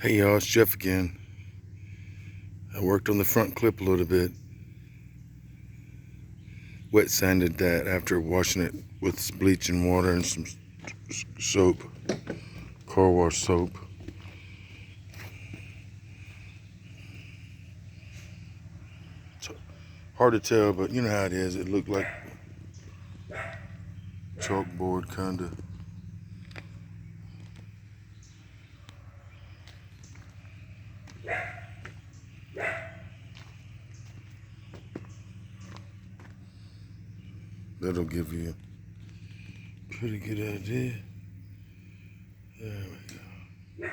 Hey y'all, it's Jeff again. I worked on the front clip a little bit. Wet sanded that after washing it with some bleaching water and some soap, car wash soap. It's hard to tell, but you know how it is. It looked like chalkboard kinda. That'll give you a pretty good idea. There we go.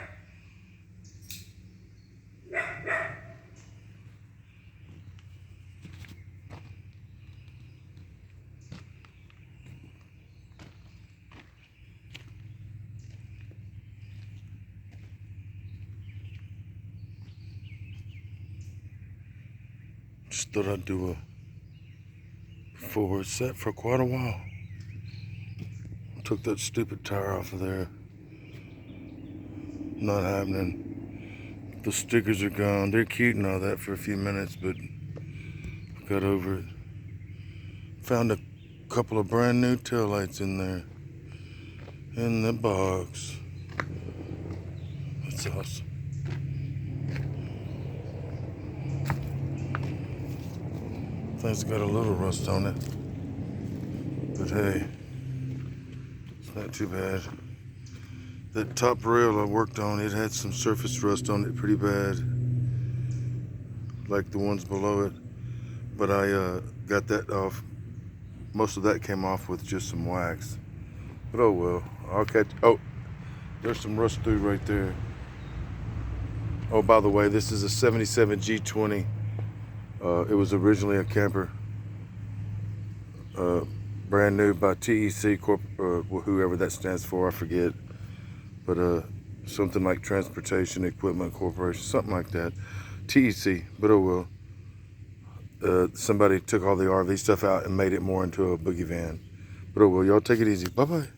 Just thought I'd do a forward set for quite a while. Took that stupid tire off of there. Not happening. The stickers are gone. They're cute and all that for a few minutes, but I got over it. Found a couple of brand new taillights in there. In the box. That's awesome. Thing's got a little rust on it. But hey, it's not too bad. That top rail I worked on, it had some surface rust on it pretty bad. Like the ones below it. But I got that off. Most of that came off with just some wax. But oh well. I'll catch. Oh, there's some rust through right there. Oh, by the way, this is a 77 G20. It was originally a camper. Brand new by TEC Corp, whoever that stands for, I forget. But something like Transportation Equipment Corporation, something like that. TEC, but oh well. Somebody took all the RV stuff out and made it more into a boogie van. But oh well, y'all take it easy. Bye-bye.